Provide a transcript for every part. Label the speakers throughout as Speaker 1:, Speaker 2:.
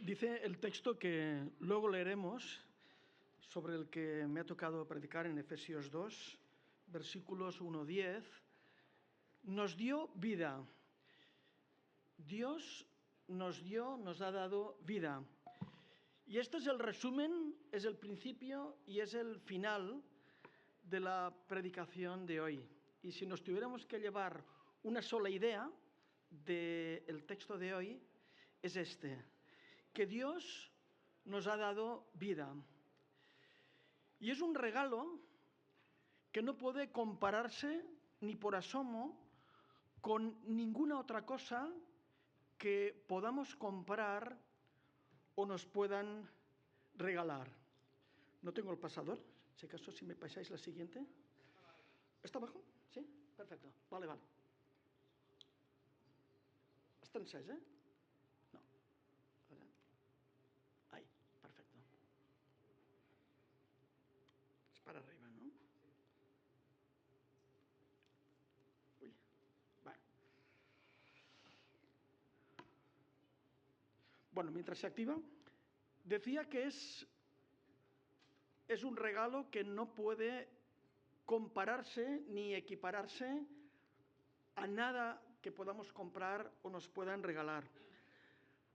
Speaker 1: Dice el texto que luego leeremos, sobre el que me ha tocado predicar en Efesios 2, versículos 1-10, nos dio vida. Dios nos ha dado vida. Y este es el resumen, es el principio y es el final de la predicación de hoy. Y si nos tuviéramos que llevar una sola idea del texto de hoy, es que Dios nos ha dado vida. Y es un regalo que no puede compararse ni por asomo con ninguna otra cosa que podamos comprar o nos puedan regalar. No tengo el pasador, si acaso si me pasáis la siguiente. ¿Está abajo? Sí, perfecto. Vale. Està encès, No. Ahí, perfecto. Es para arriba, ¿no? Uy, vale. Bueno, mientras se activa, decía que es un regalo que no puede compararse ni equipararse a nada que podamos comprar o nos puedan regalar.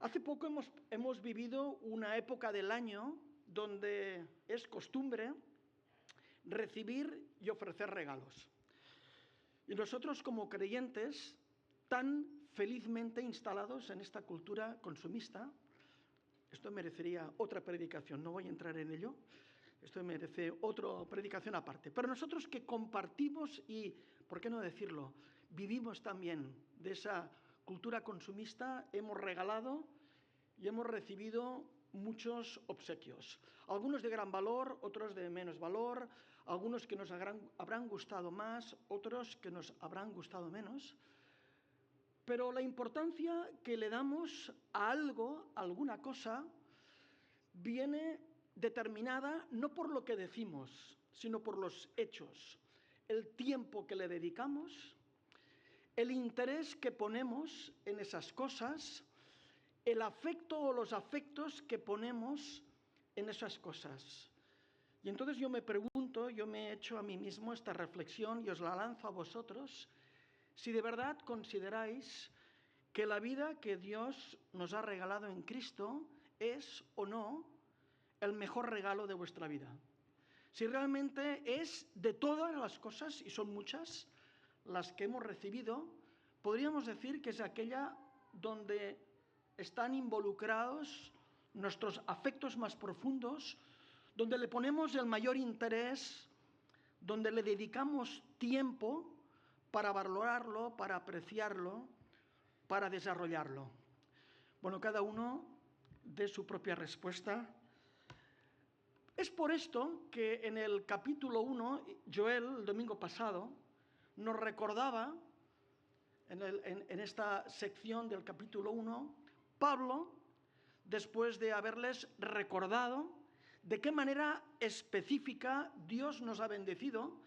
Speaker 1: Hace poco hemos vivido una época del año donde es costumbre recibir y ofrecer regalos. Y nosotros como creyentes, tan felizmente instalados en esta cultura consumista, esto merecería otra predicación, no voy a entrar en ello, esto merece otra predicación aparte. Pero nosotros que compartimos y, ¿por qué no decirlo?, vivimos también de esa cultura consumista, hemos regalado y hemos recibido muchos obsequios. Algunos de gran valor, otros de menos valor, algunos que nos habrán gustado más, otros que nos habrán gustado menos. Pero la importancia que le damos a algo, a alguna cosa, viene determinada no por lo que decimos, sino por los hechos, el tiempo que le dedicamos, el interés que ponemos en esas cosas, el afecto o los afectos que ponemos en esas cosas. Y entonces yo me pregunto, yo me he hecho a mí mismo esta reflexión y os la lanzo a vosotros, si de verdad consideráis que la vida que Dios nos ha regalado en Cristo es o no el mejor regalo de vuestra vida. Si realmente es de todas las cosas, y son muchas las que hemos recibido, podríamos decir que es aquella donde están involucrados nuestros afectos más profundos, donde le ponemos el mayor interés, donde le dedicamos tiempo para valorarlo, para apreciarlo, para desarrollarlo. Bueno, cada uno dé su propia respuesta. Es por esto que en el capítulo 1, Joel, el domingo pasado, nos recordaba, en esta sección del capítulo 1, Pablo, después de haberles recordado de qué manera específica Dios nos ha bendecido,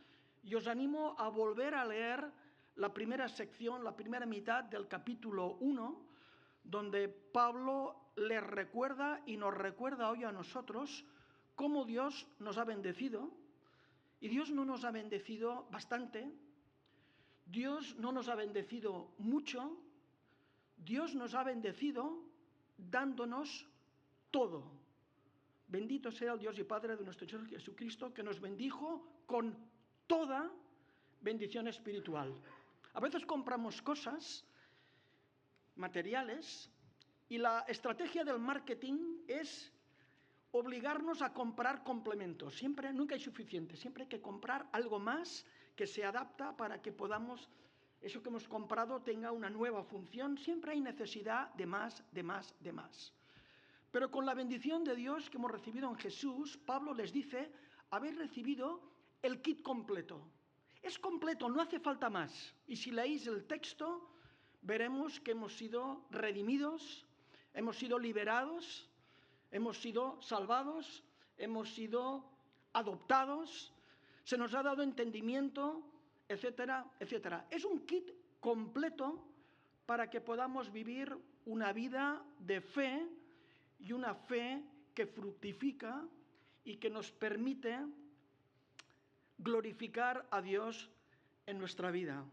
Speaker 1: y os animo a volver a leer la primera sección, la primera mitad del capítulo 1, donde Pablo les recuerda y nos recuerda hoy a nosotros cómo Dios nos ha bendecido. Y Dios no nos ha bendecido bastante, Dios no nos ha bendecido mucho, Dios nos ha bendecido dándonos todo. Bendito sea el Dios y Padre de nuestro Señor Jesucristo, que nos bendijo con toda bendición espiritual. A veces compramos cosas materiales y la estrategia del marketing es obligarnos a comprar complementos. Nunca hay suficiente, siempre hay que comprar algo más que se adapta para que podamos, eso que hemos comprado tenga una nueva función. Siempre hay necesidad de más. Pero con la bendición de Dios que hemos recibido en Jesús, Pablo les dice, habéis recibido el kit completo. Es completo, no hace falta más. Y si leéis el texto, veremos que hemos sido redimidos, hemos sido liberados, hemos sido salvados, hemos sido adoptados, se nos ha dado entendimiento, etcétera, etcétera. Es un kit completo para que podamos vivir una vida de fe y una fe que fructifica y que nos permite glorificar a Dios en nuestra vida.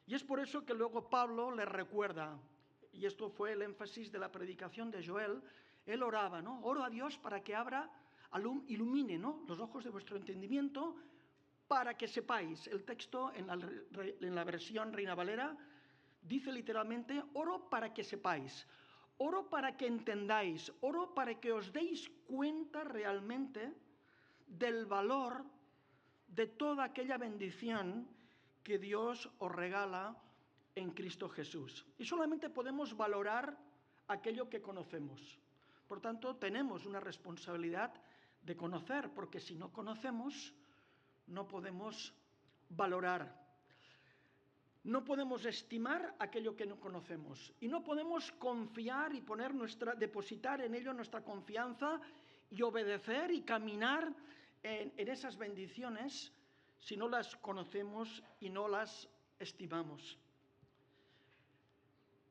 Speaker 1: Y es por eso que luego Pablo le recuerda, y esto fue el énfasis de la predicación de Joel, él oraba, ¿no? Oro a Dios para que ilumine, ¿no?, los ojos de vuestro entendimiento, para que sepáis. El texto en la versión Reina Valera dice literalmente, oro para que sepáis, oro para que entendáis, oro para que os deis cuenta realmente del valor de toda aquella bendición que Dios os regala en Cristo Jesús. Y solamente podemos valorar aquello que conocemos. Por tanto, tenemos una responsabilidad de conocer, porque si no conocemos, no podemos valorar. No podemos estimar aquello que no conocemos. Y no podemos confiar y depositar en ello nuestra confianza y obedecer y caminar en esas bendiciones si no las conocemos y no las estimamos.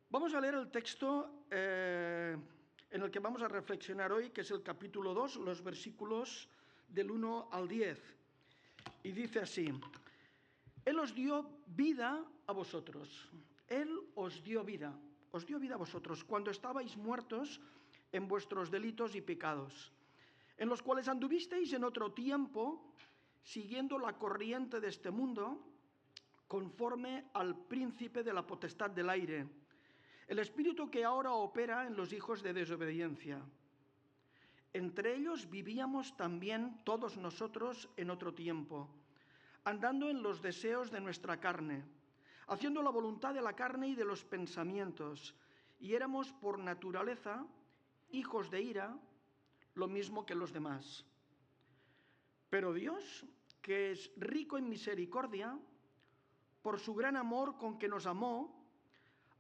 Speaker 1: Vamos a leer el texto en el que vamos a reflexionar hoy, que es el capítulo 2, los versículos del 1 al 10. Y dice así: Él os dio vida a vosotros. Él os dio vida a vosotros cuando estabais muertos en vuestros delitos y pecados, en los cuales anduvisteis en otro tiempo, siguiendo la corriente de este mundo, conforme al príncipe de la potestad del aire, el espíritu que ahora opera en los hijos de desobediencia. Entre ellos vivíamos también todos nosotros en otro tiempo, andando en los deseos de nuestra carne, haciendo la voluntad de la carne y de los pensamientos, y éramos por naturaleza hijos de ira, lo mismo que los demás. Pero Dios, que es rico en misericordia, por su gran amor con que nos amó,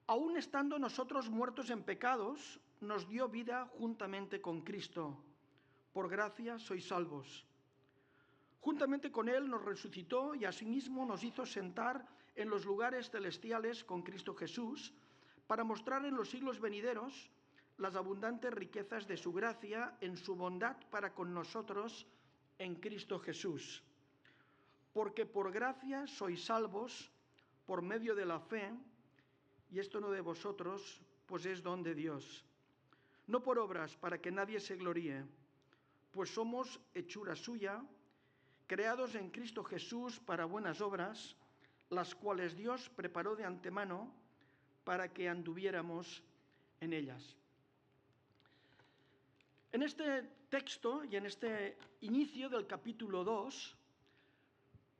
Speaker 1: aun estando nosotros muertos en pecados, nos dio vida juntamente con Cristo. Por gracia sois salvos. Juntamente con Él nos resucitó y asimismo nos hizo sentar en los lugares celestiales con Cristo Jesús, para mostrar en los siglos venideros las abundantes riquezas de su gracia en su bondad para con nosotros en Cristo Jesús. Porque por gracia sois salvos por medio de la fe, y esto no de vosotros, pues es don de Dios. No por obras, para que nadie se gloríe, pues somos hechura suya, creados en Cristo Jesús para buenas obras, las cuales Dios preparó de antemano para que anduviéramos en ellas. En este texto y en este inicio del capítulo 2,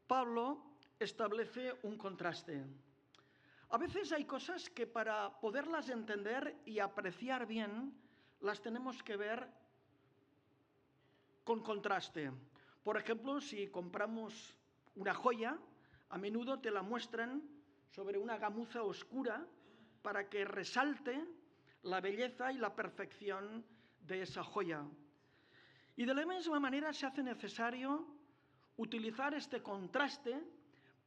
Speaker 1: Pablo establece un contraste. A veces hay cosas que para poderlas entender y apreciar bien, las tenemos que ver con contraste. Por ejemplo, si compramos una joya, a menudo te la muestran sobre una gamuza oscura para que resalte la belleza y la perfección de esa joya. Y de la misma manera se hace necesario utilizar este contraste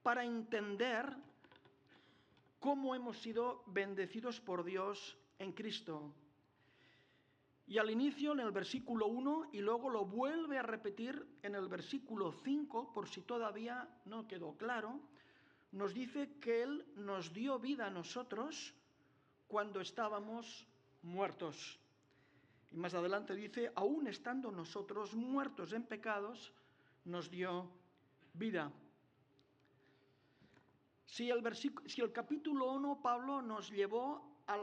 Speaker 1: para entender cómo hemos sido bendecidos por Dios en Cristo. Y al inicio, en el versículo 1, y luego lo vuelve a repetir en el versículo 5, por si todavía no quedó claro, nos dice que Él nos dio vida a nosotros cuando estábamos muertos. Y más adelante dice, aún estando nosotros muertos en pecados, nos dio vida. Si el capítulo 1, Pablo nos llevó a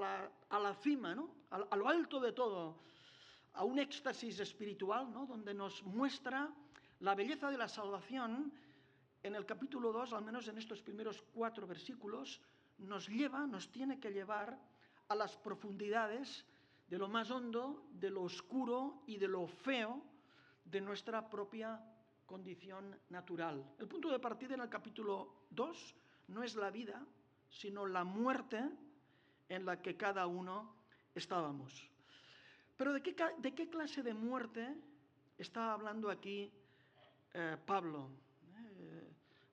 Speaker 1: la cima, ¿no?, a lo alto de todo, a un éxtasis espiritual, ¿no?, donde nos muestra la belleza de la salvación, en el capítulo 2, al menos en estos primeros 4 versículos, nos tiene que llevar a las profundidades de lo más hondo, de lo oscuro y de lo feo de nuestra propia condición natural. El punto de partida en el capítulo 2 no es la vida, sino la muerte en la que cada uno estábamos. Pero ¿de qué clase de muerte está hablando aquí Pablo?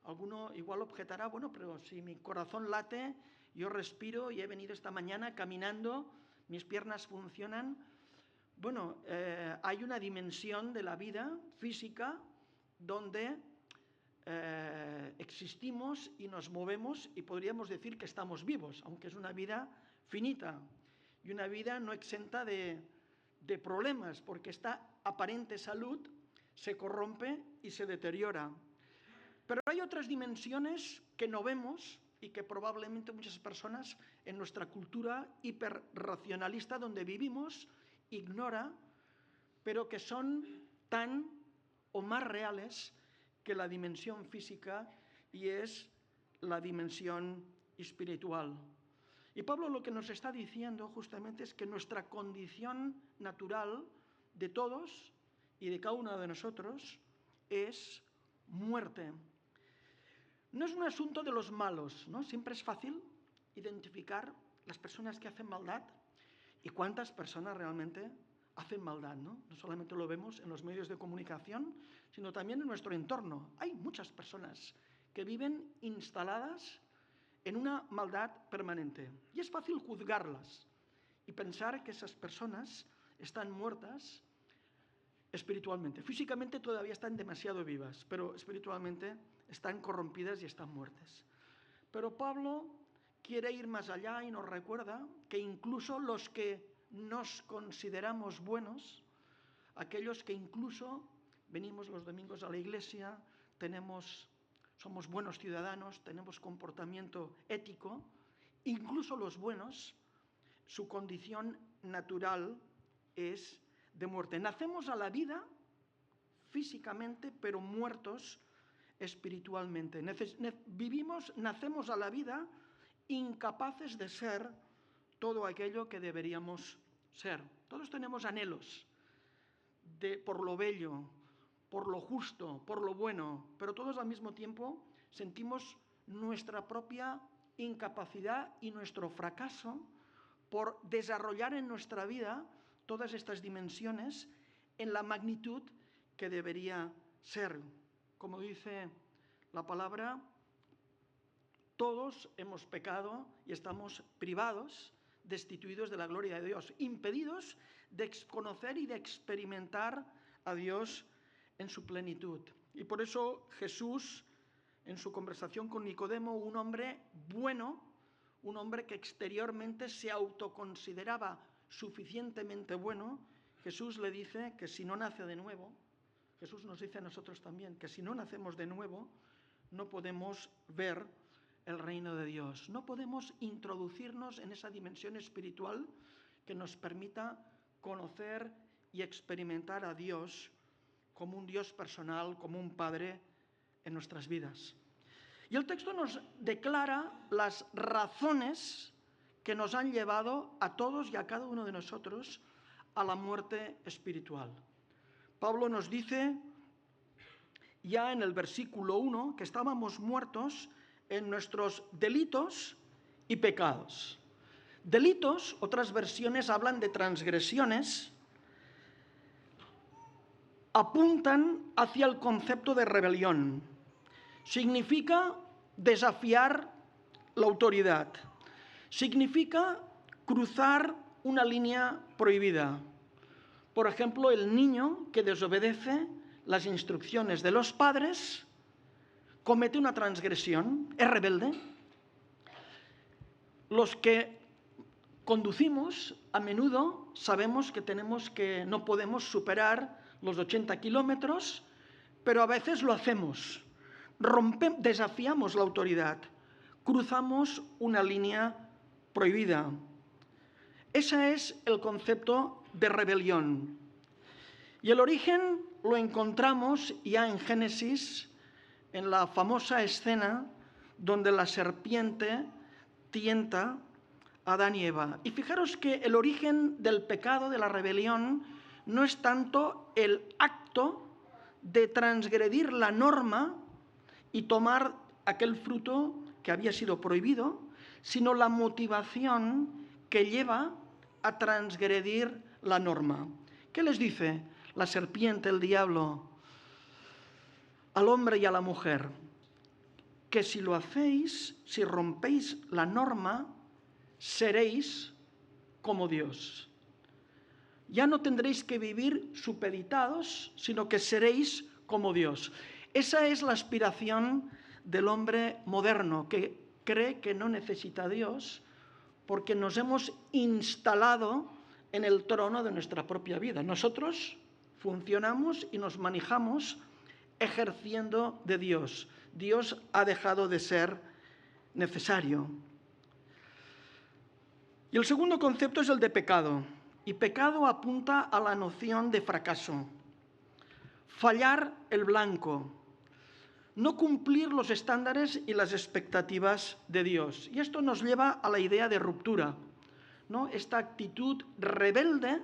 Speaker 1: Alguno igual objetará, bueno, pero si mi corazón late, yo respiro y he venido esta mañana caminando, mis piernas funcionan. Bueno, hay una dimensión de la vida física donde existimos y nos movemos y podríamos decir que estamos vivos, aunque es una vida finita y una vida no exenta de problemas, porque esta aparente salud se corrompe y se deteriora. Pero hay otras dimensiones que no vemos y que probablemente muchas personas en nuestra cultura hiperracionalista donde vivimos ignora, pero que son tan o más reales que la dimensión física, y es la dimensión espiritual. Y Pablo lo que nos está diciendo justamente es que nuestra condición natural de todos y de cada uno de nosotros es muerte. No es un asunto de los malos, ¿no? Siempre es fácil identificar las personas que hacen maldad y cuántas personas realmente hacen maldad, ¿no? No solamente lo vemos en los medios de comunicación, sino también en nuestro entorno. Hay muchas personas que viven instaladas en una maldad permanente. Y es fácil juzgarlas y pensar que esas personas están muertas espiritualmente. Físicamente todavía están demasiado vivas, pero espiritualmente están corrompidas y están muertas. Pero Pablo quiere ir más allá y nos recuerda que incluso los que nos consideramos buenos, aquellos que incluso venimos los domingos a la iglesia, somos buenos ciudadanos, tenemos comportamiento ético, incluso los buenos, su condición natural es de muerte. Nacemos a la vida físicamente, pero muertos espiritualmente. Nacemos a la vida incapaces de ser todo aquello que deberíamos ser. Todos tenemos anhelos por lo bello, por lo justo, por lo bueno, pero todos al mismo tiempo sentimos nuestra propia incapacidad y nuestro fracaso por desarrollar en nuestra vida todas estas dimensiones en la magnitud que debería ser. Como dice la palabra, todos hemos pecado y estamos privados, destituidos de la gloria de Dios, impedidos de conocer y de experimentar a Dios en su plenitud. Y por eso Jesús, en su conversación con Nicodemo, un hombre bueno, un hombre que exteriormente se autoconsideraba suficientemente bueno, Jesús le dice que si no nace de nuevo, Jesús nos dice a nosotros también que si no nacemos de nuevo, no podemos ver el reino de Dios. No podemos introducirnos en esa dimensión espiritual que nos permita conocer y experimentar a Dios como un Dios personal, como un Padre en nuestras vidas. Y el texto nos declara las razones que nos han llevado a todos y a cada uno de nosotros a la muerte espiritual. Pablo nos dice ya en el versículo 1 que estábamos muertos en nuestros delitos y pecados. Delitos, otras versiones hablan de transgresiones, apuntan hacia el concepto de rebelión. Significa desafiar la autoridad. Significa cruzar una línea prohibida. Por ejemplo, el niño que desobedece las instrucciones de los padres comete una transgresión, es rebelde. Los que conducimos a menudo sabemos que no podemos superar los 80 kilómetros, pero a veces lo hacemos. Desafiamos la autoridad, cruzamos una línea prohibida. Ese es el concepto de rebelión. Y el origen lo encontramos ya en Génesis, en la famosa escena donde la serpiente tienta a Adán y Eva. Y fijaros que el origen del pecado, de la rebelión, no es tanto el acto de transgredir la norma y tomar aquel fruto que había sido prohibido, sino la motivación que lleva a transgredir la norma. ¿Qué les dice la serpiente, el diablo, al hombre y a la mujer? Que si lo hacéis, si rompéis la norma, seréis como Dios. Ya no tendréis que vivir supeditados, sino que seréis como Dios. Esa es la aspiración del hombre moderno, que cree que no necesita a Dios porque nos hemos instalado en el trono de nuestra propia vida. Nosotros funcionamos y nos manejamos ejerciendo de Dios. Dios ha dejado de ser necesario. Y el segundo concepto es el de pecado. Y pecado apunta a la noción de fracaso. Fallar el blanco. No cumplir los estándares y las expectativas de Dios. Y esto nos lleva a la idea de ruptura, ¿no? Esta actitud rebelde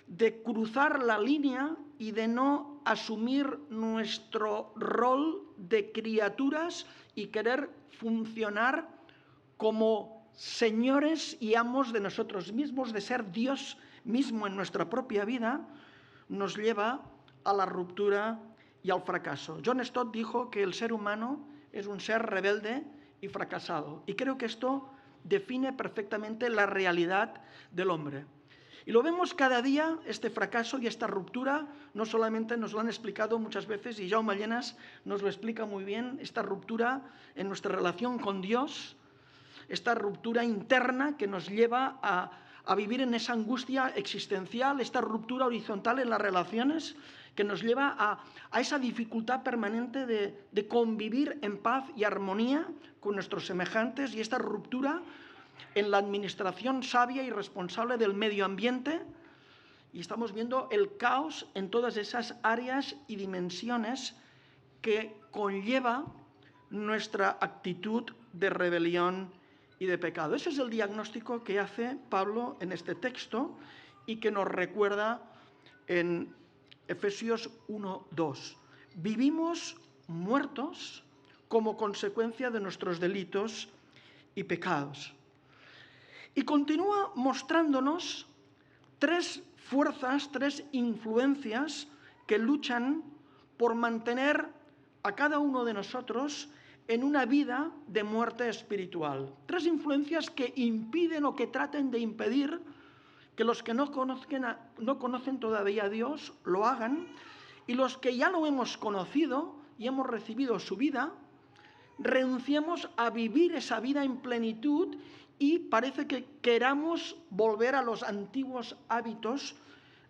Speaker 1: de cruzar la línea y de no asumir nuestro rol de criaturas y querer funcionar como señores y amos de nosotros mismos, de ser Dios mismo en nuestra propia vida, nos lleva a la ruptura y al fracaso. John Stott dijo que el ser humano es un ser rebelde y fracasado. Y creo que esto define perfectamente la realidad del hombre. Y lo vemos cada día, este fracaso y esta ruptura. No solamente nos lo han explicado muchas veces, y Jaume Llenas nos lo explica muy bien, esta ruptura en nuestra relación con Dios, esta ruptura interna que nos lleva a vivir en esa angustia existencial, esta ruptura horizontal en las relaciones que nos lleva a esa dificultad permanente de convivir en paz y armonía con nuestros semejantes, y esta ruptura en la administración sabia y responsable del medio ambiente. Y estamos viendo el caos en todas esas áreas y dimensiones que conlleva nuestra actitud de rebelión y de pecado. Ese es el diagnóstico que hace Pablo en este texto y que nos recuerda en Efesios 1:2. Vivimos muertos como consecuencia de nuestros delitos y pecados. Y continúa mostrándonos tres fuerzas, tres influencias que luchan por mantener a cada uno de nosotros en una vida de muerte espiritual. Tres influencias que impiden o que traten de impedir que los que no conocen todavía a Dios lo hagan, y los que ya lo hemos conocido y hemos recibido su vida, renunciemos a vivir esa vida en plenitud y parece que queramos volver a los antiguos hábitos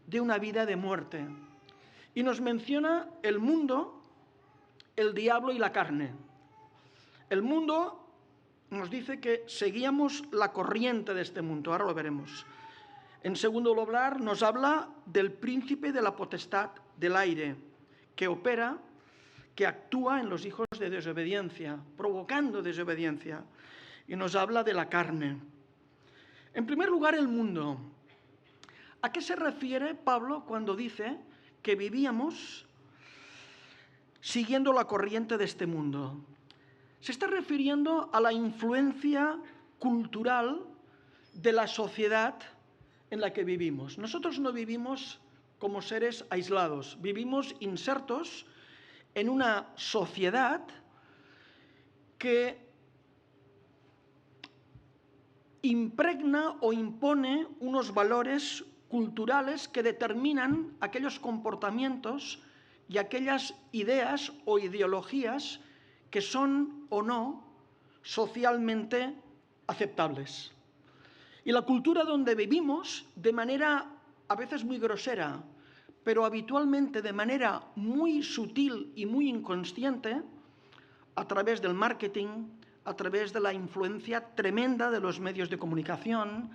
Speaker 1: de una vida de muerte. Y nos menciona el mundo, el diablo y la carne. El mundo nos dice que seguíamos la corriente de este mundo, ahora lo veremos. En segundo lugar, nos habla del príncipe de la potestad del aire, que opera, que actúa en los hijos de desobediencia, provocando desobediencia. Y nos habla de la carne. En primer lugar, el mundo. ¿A qué se refiere Pablo cuando dice que vivíamos siguiendo la corriente de este mundo? Se está refiriendo a la influencia cultural de la sociedad en la que vivimos. Nosotros no vivimos como seres aislados, vivimos insertos en una sociedad que impregna o impone unos valores culturales que determinan aquellos comportamientos y aquellas ideas o ideologías que son o no socialmente aceptables. Y la cultura donde vivimos, de manera a veces muy grosera, pero habitualmente de manera muy sutil y muy inconsciente, a través del marketing, a través de la influencia tremenda de los medios de comunicación,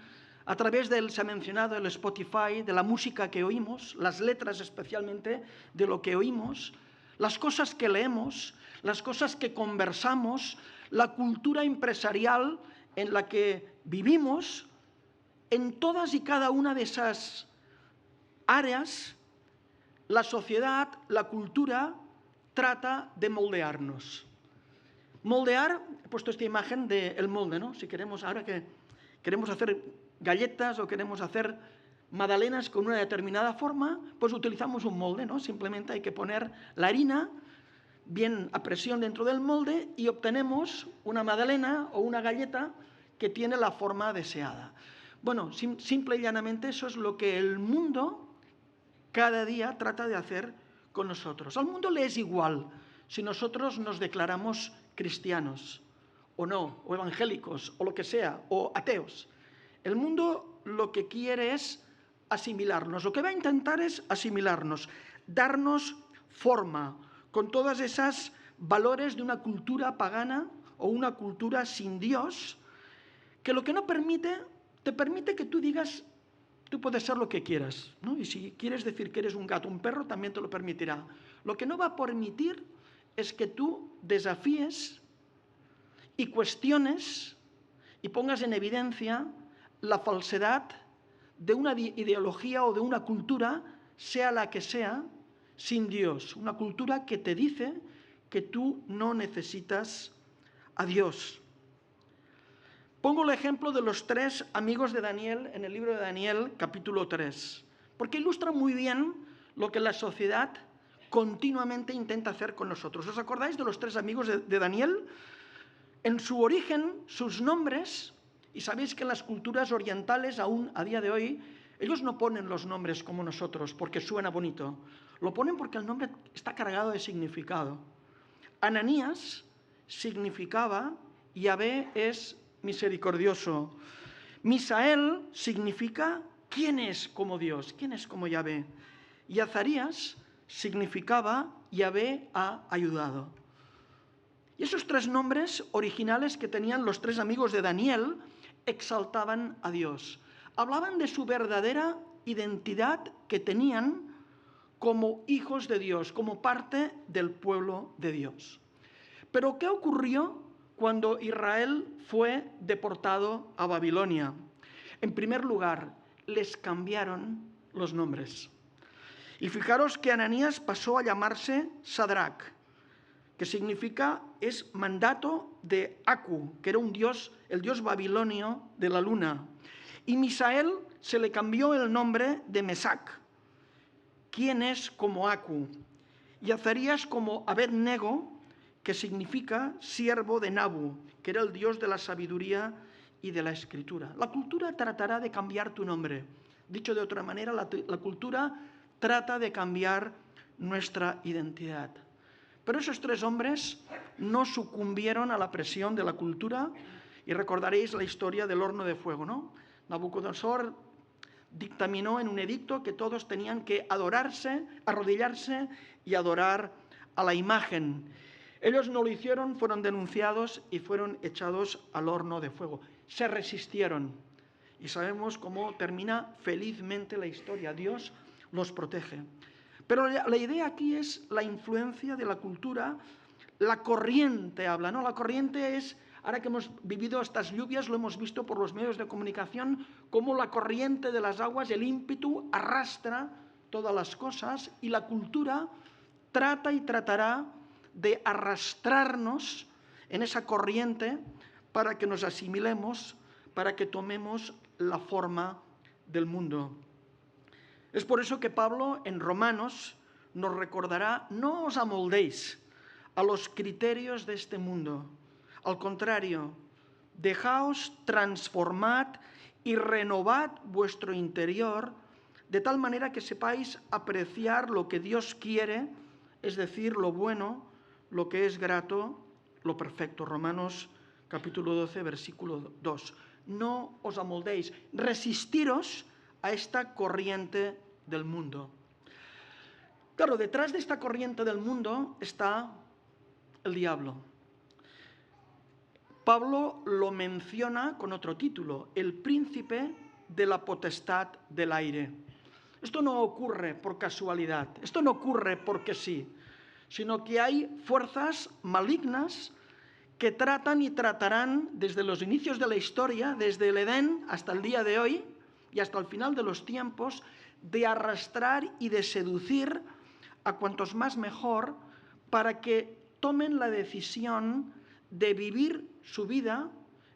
Speaker 1: a través del, se ha mencionado, el Spotify, de la música que oímos, las letras especialmente de lo que oímos, las cosas que leemos, las cosas que conversamos, la cultura empresarial en la que vivimos. En todas y cada una de esas áreas, la sociedad, la cultura, trata de moldearnos. Moldear, he puesto esta imagen del molde, ¿no? Si queremos, ahora que queremos hacer galletas o queremos hacer magdalenas con una determinada forma, pues utilizamos un molde, ¿no? Simplemente hay que poner la harina bien a presión dentro del molde y obtenemos una magdalena o una galleta que tiene la forma deseada. Bueno, simple y llanamente eso es lo que el mundo cada día trata de hacer con nosotros. Al mundo le es igual si nosotros nos declaramos cristianos o no, o evangélicos, o lo que sea, o ateos. El mundo lo que quiere es asimilarnos, lo que va a intentar es asimilarnos, darnos forma con todas esas valores de una cultura pagana o una cultura sin Dios, que lo que no permite, te permite que tú digas, tú puedes ser lo que quieras, ¿no? Y si quieres decir que eres un gato, un perro, también te lo permitirá. Lo que no va a permitir es que tú desafíes y cuestiones y pongas en evidencia la falsedad de una ideología o de una cultura, sea la que sea, sin Dios. Una cultura que te dice que tú no necesitas a Dios. Pongo el ejemplo de los 3 amigos de Daniel en el libro de Daniel, capítulo 3, porque ilustra muy bien lo que la sociedad continuamente intenta hacer con nosotros. ¿Os acordáis de los 3 amigos de Daniel? En su origen, sus nombres, y sabéis que en las culturas orientales, aún a día de hoy, ellos no ponen los nombres como nosotros porque suena bonito. Lo ponen porque el nombre está cargado de significado. Ananías significaba Yahvé es misericordioso. Misael significa ¿quién es como Dios? ¿Quién es como Yahvé? Y Azarías significaba Yahvé ha ayudado. Y esos 3 nombres originales que tenían los 3 amigos de Daniel exaltaban a Dios. Hablaban de su verdadera identidad que tenían como hijos de Dios, como parte del pueblo de Dios. Pero ¿qué ocurrió cuando Israel fue deportado a Babilonia? En primer lugar, les cambiaron los nombres. Y fijaros que Ananías pasó a llamarse Sadrach, que significa, es mandato de Aku, que era un dios, el dios babilonio de la luna. Y Misael se le cambió el nombre de Mesac, quien es como Aku. Y Azarías como Abed-Nego, que significa siervo de Nabu, que era el dios de la sabiduría y de la escritura. La cultura tratará de cambiar tu nombre. Dicho de otra manera, la cultura trata de cambiar nuestra identidad. Pero esos 3 hombres no sucumbieron a la presión de la cultura, y recordaréis la historia del horno de fuego, ¿no? Nabucodonosor dictaminó en un edicto que todos tenían que arrodillarse y adorar a la imagen. Ellos no lo hicieron, fueron denunciados y fueron echados al horno de fuego. Se resistieron y sabemos cómo termina felizmente la historia. Dios los protege. Pero la idea aquí es la influencia de la cultura. La corriente habla, ¿no? La corriente es, ahora que hemos vivido estas lluvias, lo hemos visto por los medios de comunicación, cómo la corriente de las aguas, el ímpetu, arrastra todas las cosas, y la cultura trata y tratará de arrastrarnos en esa corriente para que nos asimilemos, para que tomemos la forma del mundo. Es por eso que Pablo en Romanos nos recordará, no os amoldéis a los criterios de este mundo. Al contrario, dejaos transformad y renovad vuestro interior de tal manera que sepáis apreciar lo que Dios quiere, es decir, lo bueno, lo que es grato, lo perfecto. Romanos capítulo 12, versículo 2. No os amoldéis, resistiros a esta corriente del mundo. Claro, detrás de esta corriente del mundo está el diablo. Pablo lo menciona con otro título, el príncipe de la potestad del aire. Esto no ocurre por casualidad, esto no ocurre porque sí, sino que hay fuerzas malignas que tratan y tratarán desde los inicios de la historia, desde el Edén hasta el día de hoy y hasta el final de los tiempos, de arrastrar y de seducir a cuantos más mejor para que tomen la decisión de vivir su vida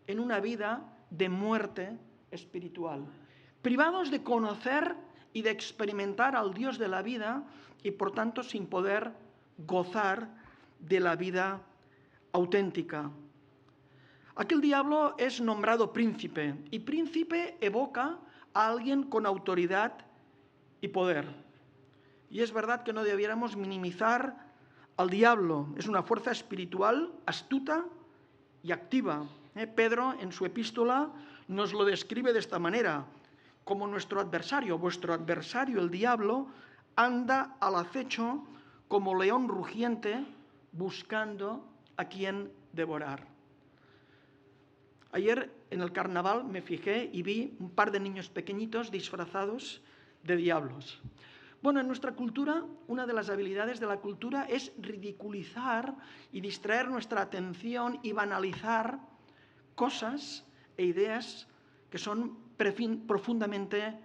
Speaker 1: en una vida de muerte espiritual, privados de conocer y de experimentar al Dios de la vida y por tanto sin poder gozar de la vida auténtica. Aquí el diablo es nombrado príncipe, y príncipe evoca a alguien con autoridad y poder. Y es verdad que no debiéramos minimizar al diablo. Es una fuerza espiritual astuta y activa. Pedro, en su epístola, nos lo describe de esta manera: como nuestro adversario, vuestro adversario, el diablo, anda al acecho como león rugiente, buscando a quien devorar. Ayer en el carnaval me fijé y vi un par de niños pequeñitos disfrazados de diablos. Bueno, en nuestra cultura, una de las habilidades de la cultura es ridiculizar y distraer nuestra atención y banalizar cosas e ideas que son profundamente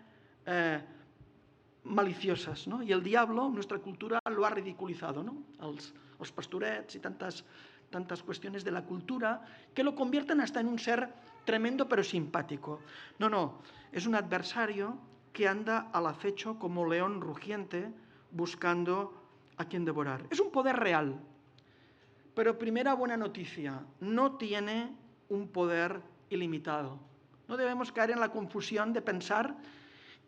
Speaker 1: maliciosas, no? Y el diablo, nuestra cultura, lo ha ridiculizado, ¿no? Els pastorets y tantas cuestiones de la cultura que lo convierten hasta en un ser tremendo pero simpático. No, es un adversario que anda al acecho como león rugiente buscando a quien devorar. Es un poder real, pero primera buena noticia, no tiene un poder ilimitado. No debemos caer en la confusión de pensar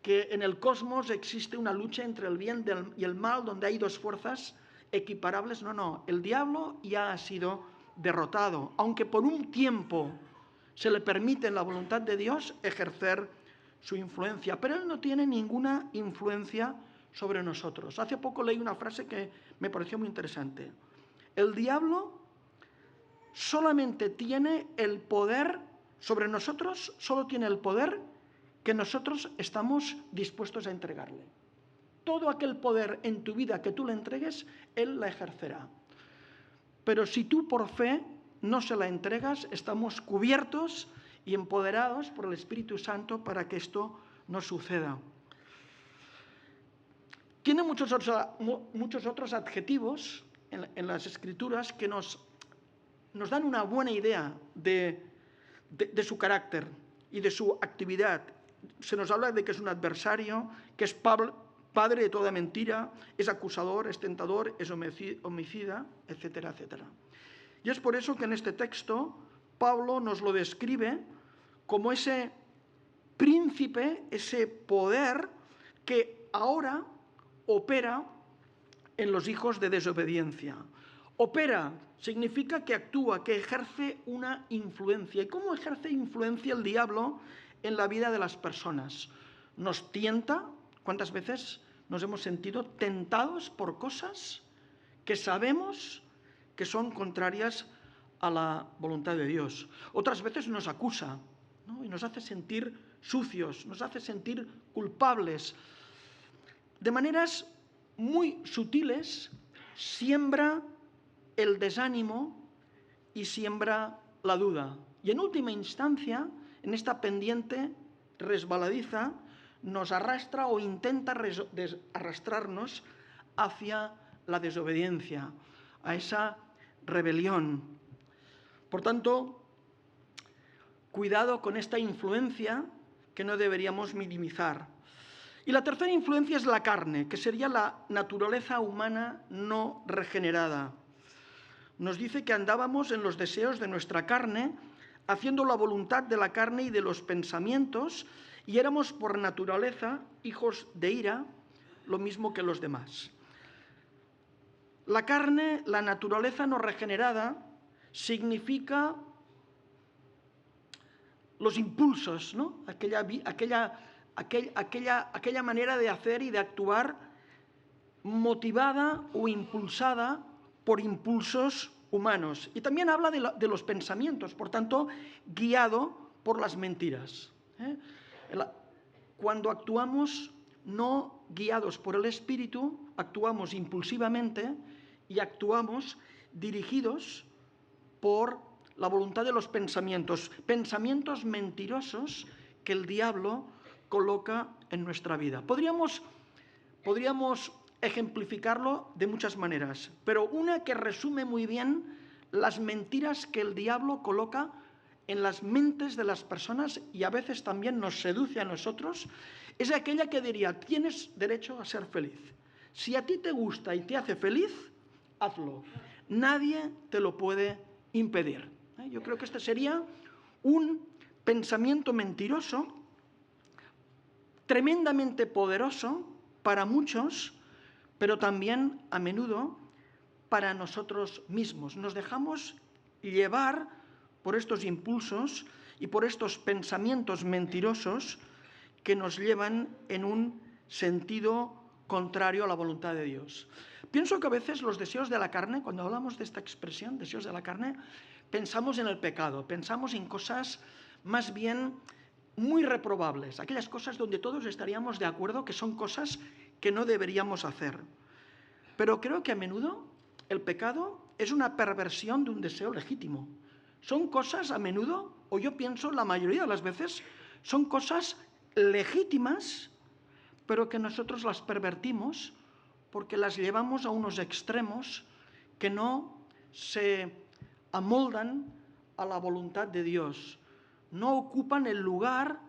Speaker 1: que en el cosmos existe una lucha entre el bien y el mal, donde hay dos fuerzas equiparables. No, el diablo ya ha sido derrotado, aunque por un tiempo se le permite en la voluntad de Dios ejercer su influencia, pero él no tiene ninguna influencia sobre nosotros. Hace poco leí una frase que me pareció muy interesante. El diablo solamente tiene el poder sobre nosotros, solo tiene el poder que nosotros estamos dispuestos a entregarle. Todo aquel poder en tu vida que tú le entregues, él la ejercerá. Pero si tú por fe no se la entregas, estamos cubiertos y empoderados por el Espíritu Santo para que esto no suceda. Tiene muchos otros adjetivos en las Escrituras que nos dan una buena idea de su carácter y de su actividad. Se nos habla de que es un adversario, que es padre de toda mentira, es acusador, es tentador, es homicida, etcétera, etcétera. Y es por eso que en este texto Pablo nos lo describe como ese príncipe, ese poder que ahora opera en los hijos de desobediencia. Opera significa que actúa, que ejerce una influencia. ¿Y cómo ejerce influencia el diablo en la vida de las personas? Nos tienta. ¿Cuántas veces nos hemos sentido tentados por cosas que sabemos que son contrarias a la voluntad de Dios? Otras veces nos acusa, ¿no? Y nos hace sentir sucios, nos hace sentir culpables. De maneras muy sutiles siembra el desánimo y siembra la duda. Y en última instancia, en esta pendiente resbaladiza, nos arrastra o intenta arrastrarnos hacia la desobediencia, a esa rebelión. Por tanto, cuidado con esta influencia que no deberíamos minimizar. Y la tercera influencia es la carne, que sería la naturaleza humana no regenerada. Nos dice que andábamos en los deseos de nuestra carne, haciendo la voluntad de la carne y de los pensamientos, y éramos por naturaleza hijos de ira, lo mismo que los demás. La carne, la naturaleza no regenerada, significa los impulsos, ¿no? Aquella manera de hacer y de actuar motivada o impulsada por impulsos humanos. Y también habla de los pensamientos, por tanto, guiado por las mentiras. Cuando actuamos no guiados por el Espíritu, actuamos impulsivamente y actuamos dirigidos por la voluntad de los pensamientos mentirosos que el diablo coloca en nuestra vida. Podríamos ejemplificarlo de muchas maneras, pero una que resume muy bien las mentiras que el diablo coloca en las mentes de las personas y a veces también nos seduce a nosotros, es aquella que diría: tienes derecho a ser feliz. Si a ti te gusta y te hace feliz, hazlo. Nadie te lo puede impedir. Yo creo que este sería un pensamiento mentiroso, tremendamente poderoso para muchos, pero también a menudo para nosotros mismos. Nos dejamos llevar por estos impulsos y por estos pensamientos mentirosos que nos llevan en un sentido contrario a la voluntad de Dios. Pienso que a veces los deseos de la carne, cuando hablamos de esta expresión, deseos de la carne, pensamos en el pecado, pensamos en cosas más bien muy reprobables, aquellas cosas donde todos estaríamos de acuerdo que son cosas que no deberíamos hacer. Pero creo que a menudo el pecado es una perversión de un deseo legítimo. Son cosas a menudo, o yo pienso la mayoría de las veces, son cosas legítimas, pero que nosotros las pervertimos porque las llevamos a unos extremos que no se amoldan a la voluntad de Dios. No ocupan el lugar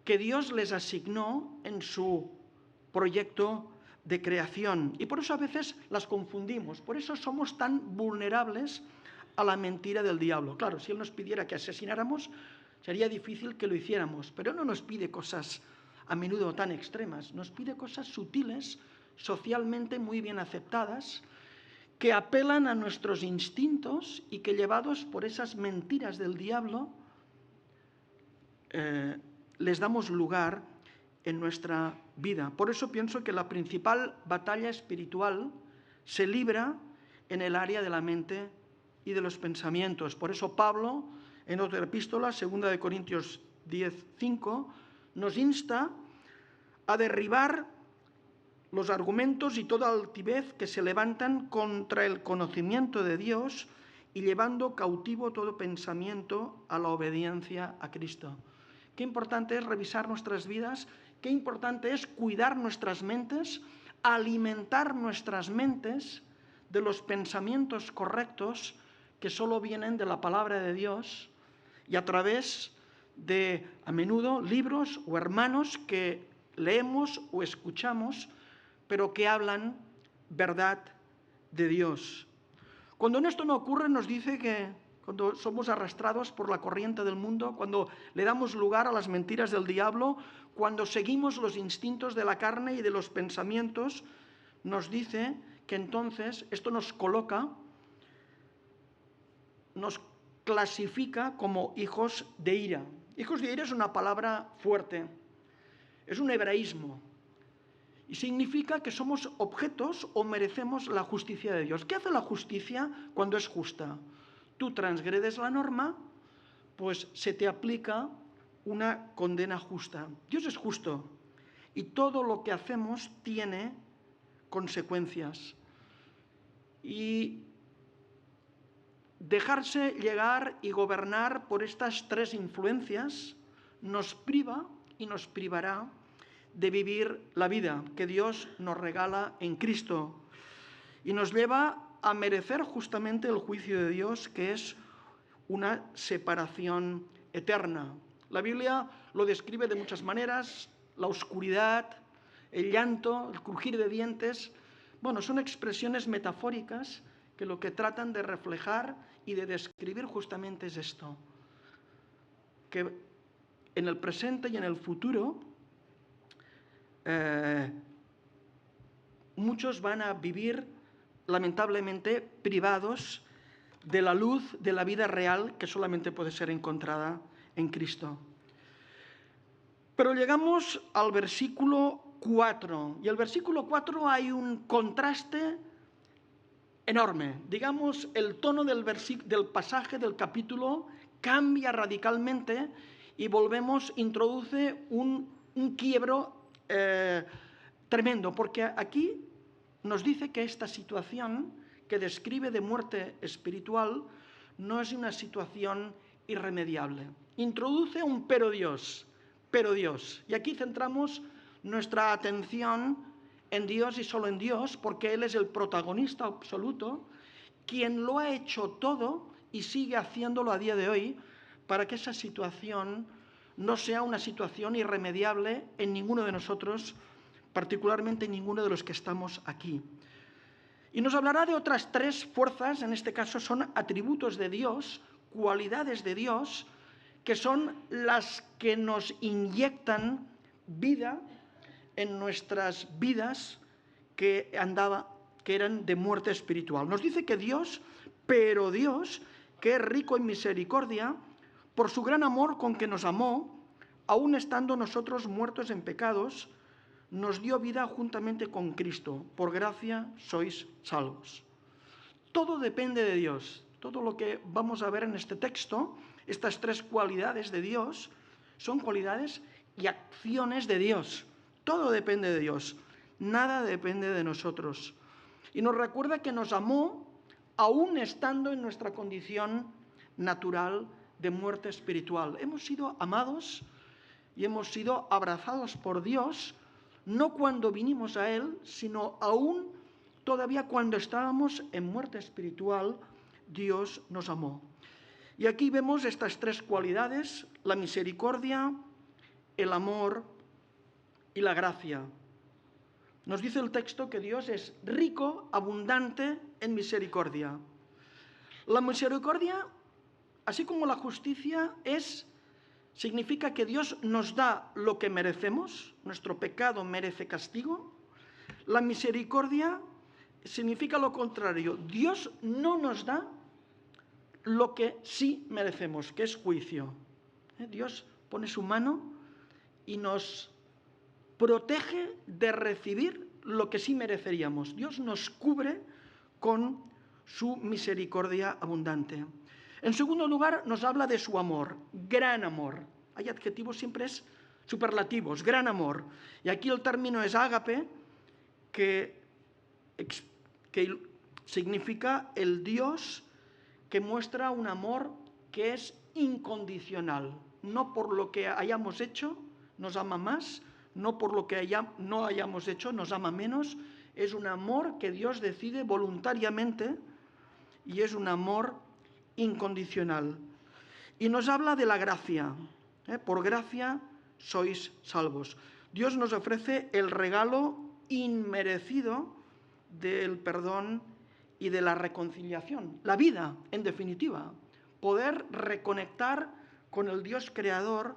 Speaker 1: que Dios les asignó en su proyecto de creación. Y por eso a veces las confundimos. Por eso somos tan vulnerables a la mentira del diablo. Claro, si Él nos pidiera que asesináramos, sería difícil que lo hiciéramos. Pero no nos pide cosas a menudo tan extremas. Nos pide cosas sutiles, socialmente muy bien aceptadas, que apelan a nuestros instintos y que, llevados por esas mentiras del diablo, les damos lugar en nuestra vida. Por eso pienso que la principal batalla espiritual se libra en el área de la mente y de los pensamientos. Por eso Pablo, en otra epístola, 2 Corintios 10:5, nos insta a derribar los argumentos y toda altivez que se levantan contra el conocimiento de Dios y llevando cautivo todo pensamiento a la obediencia a Cristo. Qué importante es revisar nuestras vidas, qué importante es cuidar nuestras mentes, alimentar nuestras mentes de los pensamientos correctos que solo vienen de la palabra de Dios y a través de, a menudo, libros o hermanos que leemos o escuchamos, pero que hablan verdad de Dios. Cuando esto no ocurre, nos dice que cuando somos arrastrados por la corriente del mundo, cuando le damos lugar a las mentiras del diablo, cuando seguimos los instintos de la carne y de los pensamientos, nos dice que entonces esto nos coloca, nos clasifica como hijos de ira. Hijos de ira es una palabra fuerte, es un hebraísmo. Y significa que somos objetos o merecemos la justicia de Dios. ¿Qué hace la justicia cuando es justa? Tú transgredes la norma, pues se te aplica una condena justa. Dios es justo y todo lo que hacemos tiene consecuencias. Y dejarse llegar y gobernar por estas tres influencias nos priva y nos privará de vivir la vida que Dios nos regala en Cristo y nos lleva a merecer justamente el juicio de Dios, que es una separación eterna. La Biblia lo describe de muchas maneras: la oscuridad, el llanto, el crujir de dientes. Bueno, son expresiones metafóricas que lo que tratan de reflejar y de describir justamente es esto, que en el presente y en el futuro muchos van a vivir lamentablemente privados de la luz de la vida real que solamente puede ser encontrada en Cristo. Pero llegamos al versículo 4, y en el versículo 4 hay un contraste enorme. Digamos, el tono del pasaje del capítulo cambia radicalmente y introduce un quiebro tremendo, porque aquí nos dice que esta situación que describe de muerte espiritual no es una situación irremediable. Introduce un pero Dios. Y aquí centramos nuestra atención en Dios y solo en Dios, porque Él es el protagonista absoluto, quien lo ha hecho todo y sigue haciéndolo a día de hoy para que esa situación no sea una situación irremediable en ninguno de nosotros, particularmente en ninguno de los que estamos aquí. Y nos hablará de otras tres fuerzas, en este caso son atributos de Dios, cualidades de Dios que son las que nos inyectan vida en nuestras vidas que eran de muerte espiritual. Nos dice que Dios, pero Dios, que es rico en misericordia, por su gran amor con que nos amó, aun estando nosotros muertos en pecados, nos dio vida juntamente con Cristo. Por gracia sois salvos. Todo depende de Dios. Todo lo que vamos a ver en este texto, estas tres cualidades de Dios, son cualidades y acciones de Dios. Todo depende de Dios. Nada depende de nosotros. Y nos recuerda que nos amó aún estando en nuestra condición natural de muerte espiritual. Hemos sido amados y hemos sido abrazados por Dios, no cuando vinimos a Él, sino aún todavía cuando estábamos en muerte espiritual, Dios nos amó. Y aquí vemos estas tres cualidades: la misericordia, el amor y la gracia. Nos dice el texto que Dios es rico, abundante en misericordia. La misericordia, así como la justicia, significa que Dios nos da lo que merecemos. Nuestro pecado merece castigo. La misericordia significa lo contrario. Dios no nos da lo que sí merecemos, que es juicio. Dios pone su mano y nos protege de recibir lo que sí mereceríamos. Dios nos cubre con su misericordia abundante. En segundo lugar, nos habla de su amor, gran amor. Hay adjetivos siempre superlativos, gran amor. Y aquí el término es ágape, que significa el Dios que muestra un amor que es incondicional. No por lo que hayamos hecho nos ama más, no por lo que no hayamos hecho nos ama menos. Es un amor que Dios decide voluntariamente y es un amor incondicional. Y nos habla de la gracia. Por gracia sois salvos. Dios nos ofrece el regalo inmerecido del perdón y de la reconciliación. La vida, en definitiva. Poder reconectar con el Dios creador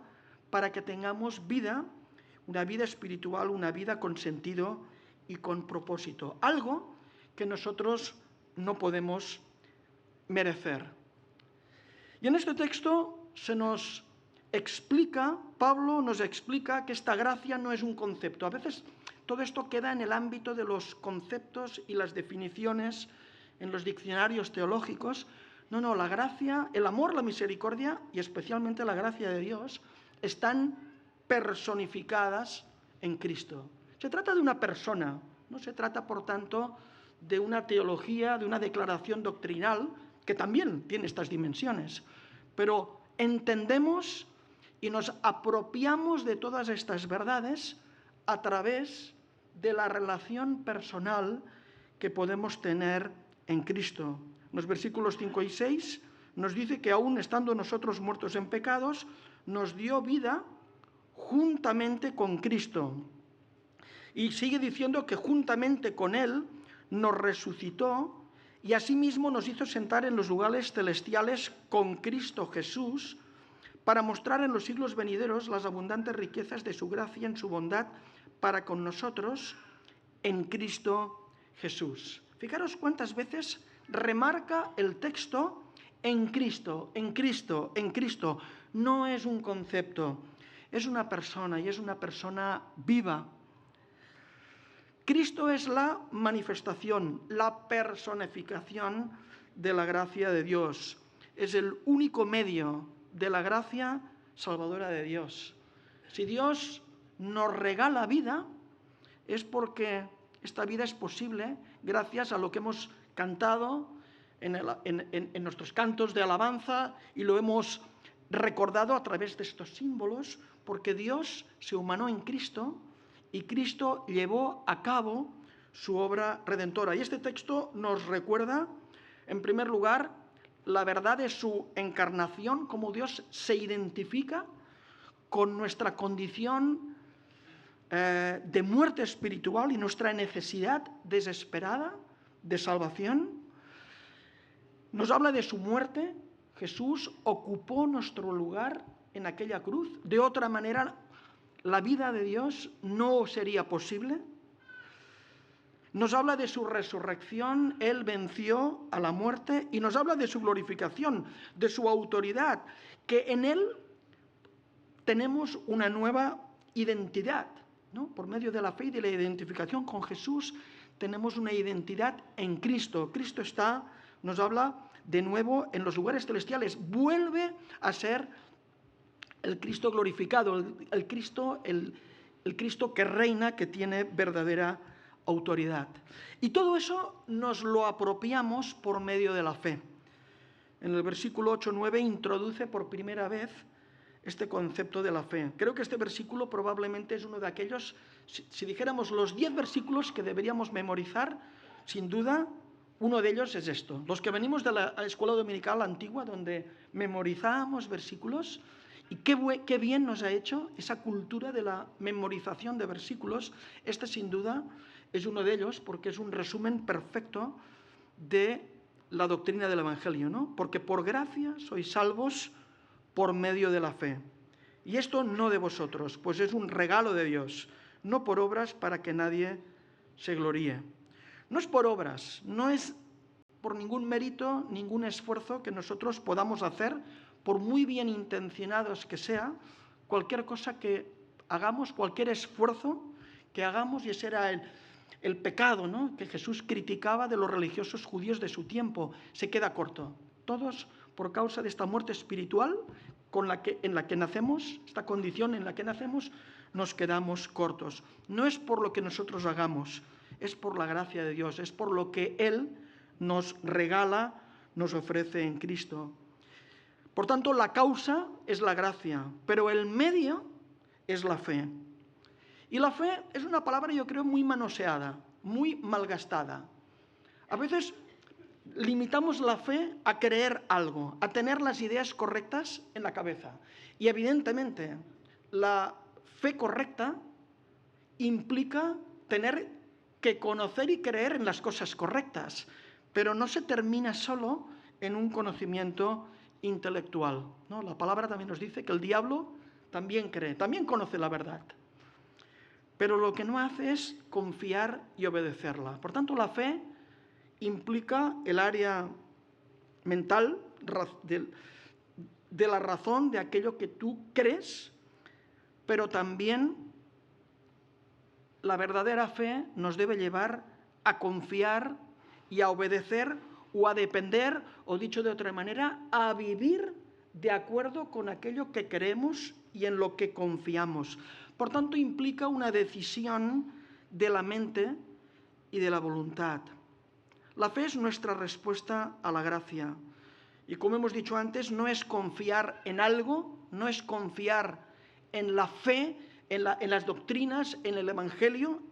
Speaker 1: para que tengamos vida, una vida espiritual, una vida con sentido y con propósito. Algo que nosotros no podemos merecer. Y en este texto Pablo nos explica que esta gracia no es un concepto. A veces todo esto queda en el ámbito de los conceptos y las definiciones en los diccionarios teológicos. No, la gracia, el amor, la misericordia y especialmente la gracia de Dios están personificadas en Cristo. Se trata de una persona, no se trata, por tanto, de una teología, de una declaración doctrinal, que también tiene estas dimensiones, pero entendemos y nos apropiamos de todas estas verdades a través de la relación personal que podemos tener en Cristo. En los versículos 5 y 6 nos dice que aún estando nosotros muertos en pecados, nos dio vida juntamente con Cristo. Y sigue diciendo que juntamente con Él nos resucitó y asimismo nos hizo sentar en los lugares celestiales con Cristo Jesús, para mostrar en los siglos venideros las abundantes riquezas de su gracia en su bondad para con nosotros en Cristo Jesús. Fijaros cuántas veces remarca el texto en Cristo, en Cristo, en Cristo. No es un concepto, es una persona y es una persona viva. Cristo es la manifestación, la personificación de la gracia de Dios. Es el único medio de la gracia salvadora de Dios. Si Dios nos regala vida, es porque esta vida es posible gracias a lo que hemos cantado en nuestros cantos de alabanza y lo hemos recordado a través de estos símbolos, porque Dios se humanó en Cristo y Cristo llevó a cabo su obra redentora. Y este texto nos recuerda, en primer lugar, la verdad de su encarnación, cómo Dios se identifica con nuestra condición de muerte espiritual y nuestra necesidad desesperada de salvación. Nos habla de su muerte. Jesús ocupó nuestro lugar en aquella cruz. De otra manera, la vida de Dios no sería posible. Nos habla de su resurrección, Él venció a la muerte, y nos habla de su glorificación, de su autoridad, que en Él tenemos una nueva identidad, ¿no? Por medio de la fe y de la identificación con Jesús, tenemos una identidad en Cristo. Cristo nos habla de nuevo en los lugares celestiales, vuelve a ser el Cristo glorificado, el Cristo que reina, que tiene verdadera autoridad. Y todo eso nos lo apropiamos por medio de la fe. En el versículo 8-9 introduce por primera vez este concepto de la fe. Creo que este versículo probablemente es uno de aquellos, si dijéramos los 10 versículos que deberíamos memorizar, sin duda, uno de ellos es esto. Los que venimos de la escuela dominical antigua, donde memorizábamos versículos, y qué bien nos ha hecho esa cultura de la memorización de versículos. Este, sin duda, es uno de ellos, porque es un resumen perfecto de la doctrina del Evangelio, ¿no? Porque por gracia sois salvos por medio de la fe. Y esto no de vosotros, pues es un regalo de Dios, no por obras para que nadie se gloríe. No es por obras, no es por ningún mérito, ningún esfuerzo que nosotros podamos hacer, por muy bien intencionados que sea, cualquier cosa que hagamos, cualquier esfuerzo que hagamos, y ese era el pecado, ¿no?, que Jesús criticaba de los religiosos judíos de su tiempo, se queda corto. Todos, por causa de esta muerte espiritual en la que nacemos, esta condición en la que nacemos, nos quedamos cortos. No es por lo que nosotros hagamos, es por la gracia de Dios, es por lo que Él nos regala, nos ofrece en Cristo. Por tanto, la causa es la gracia, pero el medio es la fe. Y la fe es una palabra, yo creo, muy manoseada, muy malgastada. A veces limitamos la fe a creer algo, a tener las ideas correctas en la cabeza. Y evidentemente, la fe correcta implica tener que conocer y creer en las cosas correctas, pero no se termina solo en un conocimiento intelectual, ¿no? La palabra también nos dice que el diablo también cree, también conoce la verdad, pero lo que no hace es confiar y obedecerla. Por tanto, la fe implica el área mental de la razón, de aquello que tú crees, pero también la verdadera fe nos debe llevar a confiar y a obedecer, o a depender, o dicho de otra manera, a vivir de acuerdo con aquello que creemos y en lo que confiamos. Por tanto, implica una decisión de la mente y de la voluntad. La fe es nuestra respuesta a la gracia. Y como hemos dicho antes, no es confiar en algo, no es confiar en la fe, en las doctrinas, en el Evangelio,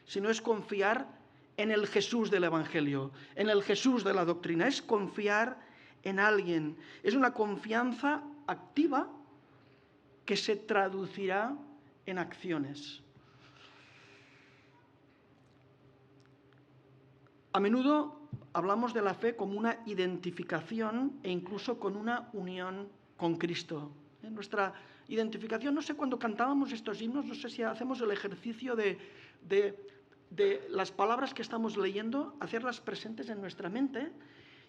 Speaker 1: sino es confiar en el Jesús del Evangelio, en el Jesús de la doctrina. Es confiar en alguien. Es una confianza activa que se traducirá en acciones. A menudo hablamos de la fe como una identificación e incluso con una unión con Cristo. Nuestra identificación, no sé, cuando cantábamos estos himnos, no sé si hacemos el ejercicio de las palabras que estamos leyendo, hacerlas presentes en nuestra mente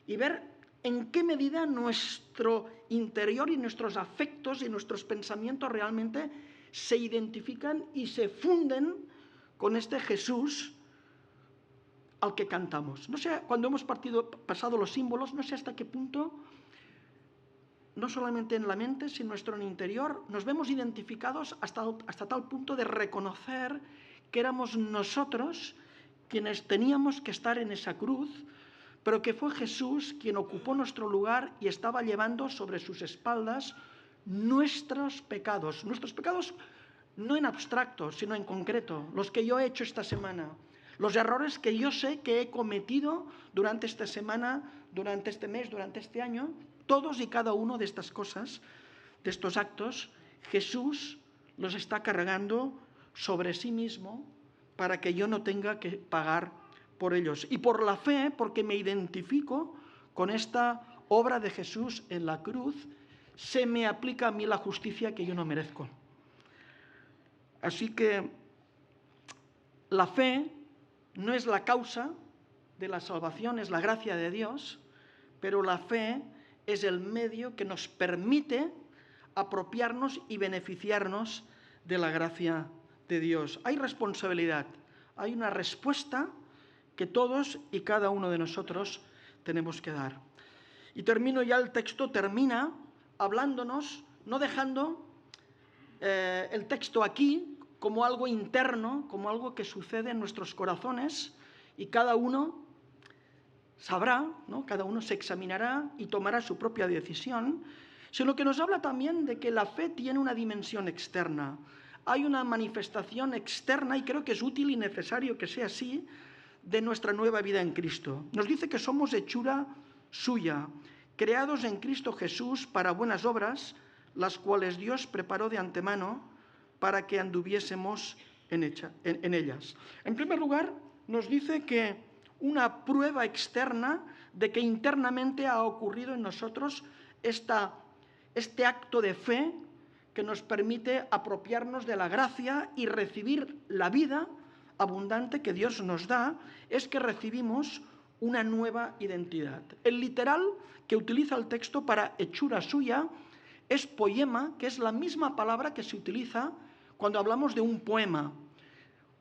Speaker 1: y ver en qué medida nuestro interior y nuestros afectos y nuestros pensamientos realmente se identifican y se funden con este Jesús al que cantamos. No sé, cuando hemos pasado los símbolos, no sé hasta qué punto, no solamente en la mente, sino en nuestro interior, nos vemos identificados hasta tal punto de reconocer que éramos nosotros quienes teníamos que estar en esa cruz, pero que fue Jesús quien ocupó nuestro lugar y estaba llevando sobre sus espaldas nuestros pecados no en abstracto, sino en concreto, los que yo he hecho esta semana, los errores que yo sé que he cometido durante esta semana, durante este mes, durante este año. Todos y cada uno de estas cosas, de estos actos, Jesús los está cargando sobre sí mismo para que yo no tenga que pagar por ellos. Y por la fe, porque me identifico con esta obra de Jesús en la cruz, se me aplica a mí la justicia que yo no merezco. Así que la fe no es la causa de la salvación, es la gracia de Dios, pero la fe es el medio que nos permite apropiarnos y beneficiarnos de la gracia de Dios. Hay responsabilidad, hay una respuesta que todos y cada uno de nosotros tenemos que dar. Y termino ya, el texto termina hablándonos, no dejando el texto aquí como algo interno, como algo que sucede en nuestros corazones, y cada uno sabrá, ¿no? Cada uno se examinará y tomará su propia decisión, sino que nos habla también de que la fe tiene una dimensión externa. Hay una manifestación externa, y creo que es útil y necesario que sea así, de nuestra nueva vida en Cristo. Nos dice que somos hechura suya, creados en Cristo Jesús para buenas obras, las cuales Dios preparó de antemano para que anduviésemos en ellas. En primer lugar, nos dice que una prueba externa de que internamente ha ocurrido en nosotros este acto de fe que nos permite apropiarnos de la gracia y recibir la vida abundante que Dios nos da, es que recibimos una nueva identidad. El literal que utiliza el texto para hechura suya es poema, que es la misma palabra que se utiliza cuando hablamos de un poema,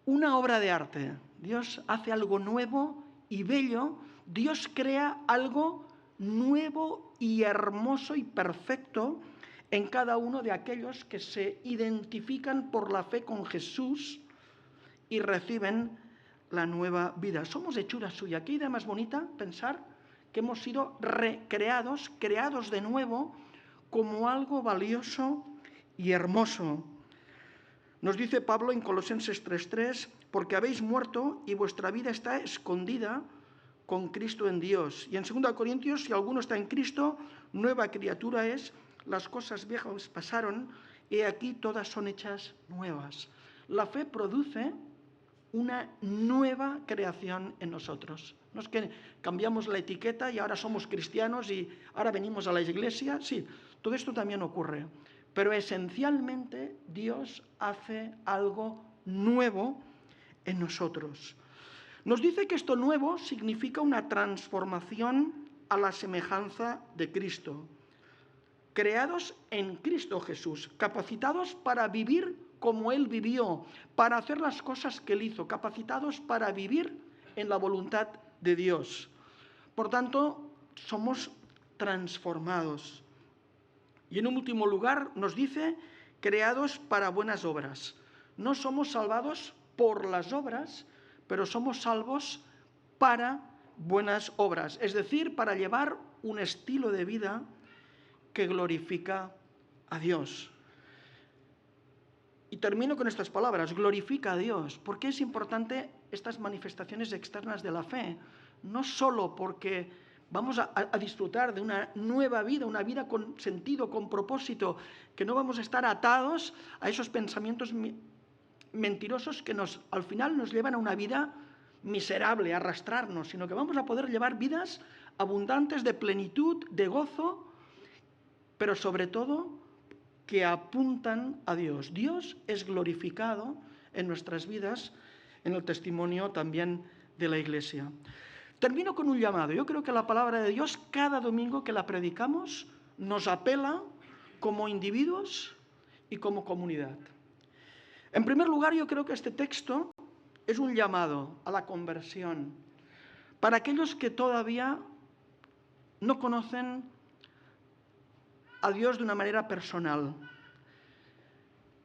Speaker 1: una obra de arte. Dios hace algo nuevo y bello, Dios crea algo nuevo y hermoso y perfecto en cada uno de aquellos que se identifican por la fe con Jesús y reciben la nueva vida. Somos hechura suya. Qué idea más bonita pensar que hemos sido recreados, creados de nuevo como algo valioso y hermoso. Nos dice Pablo en Colosenses 3:3, porque habéis muerto y vuestra vida está escondida con Cristo en Dios. Y en 2 Corintios, si alguno está en Cristo, nueva criatura es, las cosas viejas pasaron, y aquí todas son hechas nuevas. La fe produce una nueva creación en nosotros. No es que cambiamos la etiqueta y ahora somos cristianos y ahora venimos a la iglesia. Sí, todo esto también ocurre. Pero esencialmente Dios hace algo nuevo en nosotros. Nos dice que esto nuevo significa una transformación a la semejanza de Cristo. Creados en Cristo Jesús, capacitados para vivir como Él vivió, para hacer las cosas que Él hizo, capacitados para vivir en la voluntad de Dios. Por tanto, somos transformados. Y en un último lugar nos dice, creados para buenas obras. No somos salvados por las obras, pero somos salvos para buenas obras, es decir, para llevar un estilo de vida que glorifica a Dios. Y termino con estas palabras, glorifica a Dios. ¿Por qué es importante estas manifestaciones externas de la fe? No solo porque vamos a disfrutar de una nueva vida, una vida con sentido, con propósito, que no vamos a estar atados a esos pensamientos mentirosos que al final nos llevan a una vida miserable, a arrastrarnos, sino que vamos a poder llevar vidas abundantes de plenitud, de gozo, pero sobre todo que apuntan a Dios. Dios es glorificado en nuestras vidas, en el testimonio también de la Iglesia. Termino con un llamado. Yo creo que la palabra de Dios, cada domingo que la predicamos, nos apela como individuos y como comunidad. En primer lugar, yo creo que este texto es un llamado a la conversión para aquellos que todavía no conocen a Dios de una manera personal.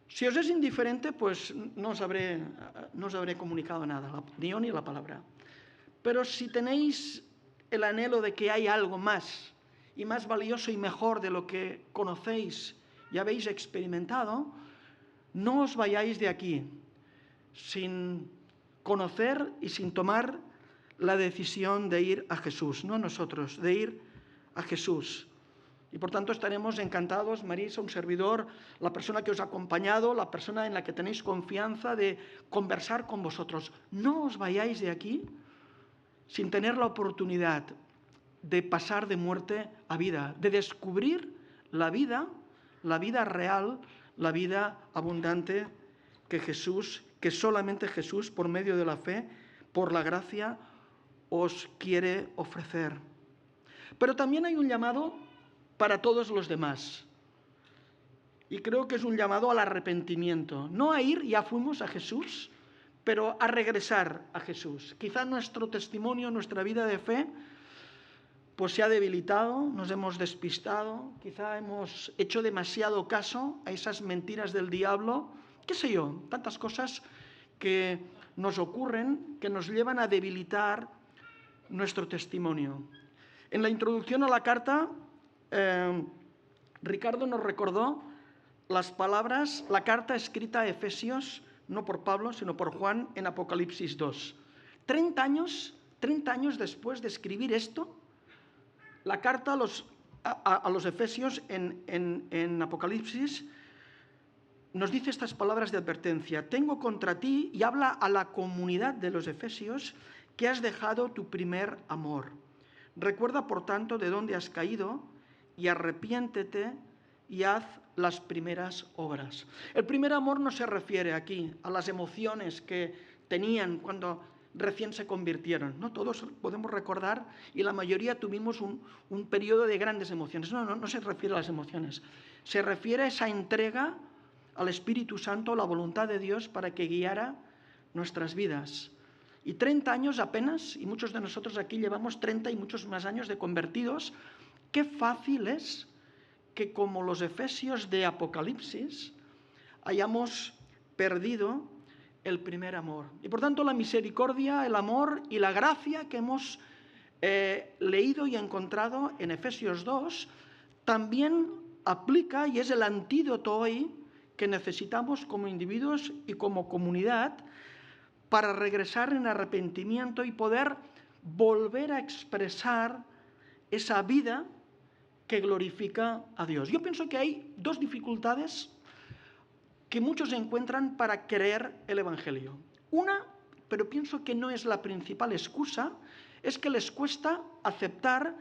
Speaker 1: Si os es indiferente, pues no os habré comunicado nada, ni yo ni la palabra. Pero si tenéis el anhelo de que hay algo más y más valioso y mejor de lo que conocéis y habéis experimentado, no os vayáis de aquí sin conocer y sin tomar la decisión de ir a Jesús, no nosotros, de ir a Jesús. Y por tanto estaremos encantados, Marisa, un servidor, la persona que os ha acompañado, la persona en la que tenéis confianza de conversar con vosotros. No os vayáis de aquí sin tener la oportunidad de pasar de muerte a vida, de descubrir la vida real, la vida abundante que solamente Jesús, por medio de la fe, por la gracia, os quiere ofrecer. Pero también hay un llamado para todos los demás. Y creo que es un llamado al arrepentimiento. No a ir, ya fuimos a Jesús, pero a regresar a Jesús. Quizá nuestro testimonio, nuestra vida de fe, pues se ha debilitado, nos hemos despistado, quizá hemos hecho demasiado caso a esas mentiras del diablo, qué sé yo, tantas cosas que nos ocurren, que nos llevan a debilitar nuestro testimonio. En la introducción a la carta, Ricardo nos recordó las palabras, la carta escrita a Efesios, no por Pablo, sino por Juan, en Apocalipsis 2. 30 años después de escribir esto, la carta a los Efesios en Apocalipsis nos dice estas palabras de advertencia. Tengo contra ti, y habla a la comunidad de los Efesios, que has dejado tu primer amor. Recuerda, por tanto, de dónde has caído y arrepiéntete y haz las primeras obras. El primer amor no se refiere aquí a las emociones que tenían cuando recién se convirtieron. No todos podemos recordar, y la mayoría tuvimos un periodo de grandes emociones. No se refiere a las emociones. Se refiere a esa entrega al Espíritu Santo, a la voluntad de Dios para que guiara nuestras vidas. Y 30 años apenas, y muchos de nosotros aquí llevamos 30 y muchos más años de convertidos. Qué fácil es que, como los Efesios de Apocalipsis, hayamos perdido el primer amor. Y por tanto la misericordia, el amor y la gracia que hemos leído y encontrado en Efesios 2 también aplica y es el antídoto hoy que necesitamos como individuos y como comunidad para regresar en arrepentimiento y poder volver a expresar esa vida que glorifica a Dios. Yo pienso que hay dos dificultades que muchos encuentran para creer el Evangelio. Una, pero pienso que no es la principal excusa, es que les cuesta aceptar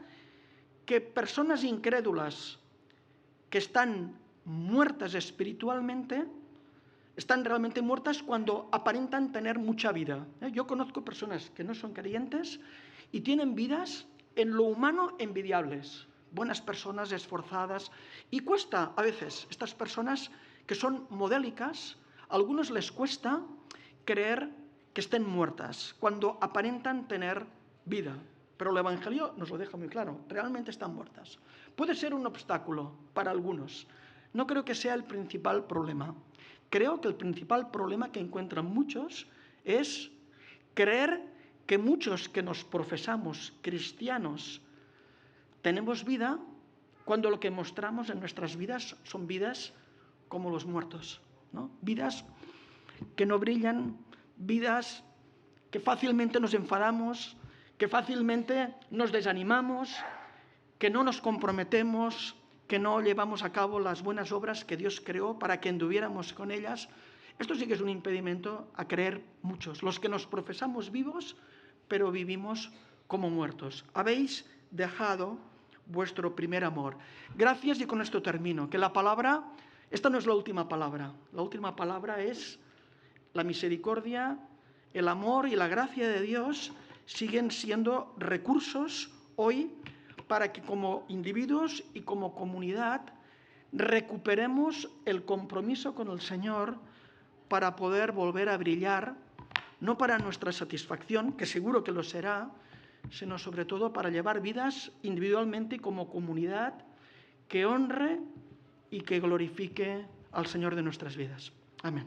Speaker 1: que personas incrédulas que están muertas espiritualmente, están realmente muertas cuando aparentan tener mucha vida. Yo conozco personas que no son creyentes y tienen vidas en lo humano envidiables. Buenas personas, esforzadas. Y cuesta a veces, estas personas que son modélicas, a algunos les cuesta creer que estén muertas cuando aparentan tener vida. Pero el Evangelio nos lo deja muy claro, realmente están muertas. Puede ser un obstáculo para algunos. No creo que sea el principal problema. Creo que el principal problema que encuentran muchos es creer que muchos que nos profesamos cristianos tenemos vida cuando lo que mostramos en nuestras vidas son vidas como los muertos, ¿no? Vidas que no brillan, vidas que fácilmente nos enfadamos, que fácilmente nos desanimamos, que no nos comprometemos, que no llevamos a cabo las buenas obras que Dios creó para que anduviéramos con ellas. Esto sí que es un impedimento a creer muchos, los que nos profesamos vivos, pero vivimos como muertos. Habéis dejado vuestro primer amor. Gracias, y con esto termino. Que la palabra, esta no es la última palabra es la misericordia, el amor y la gracia de Dios siguen siendo recursos hoy para que como individuos y como comunidad recuperemos el compromiso con el Señor para poder volver a brillar, no para nuestra satisfacción, que seguro que lo será, sino sobre todo para llevar vidas individualmente y como comunidad que honre y que glorifique al Señor de nuestras vidas. Amén.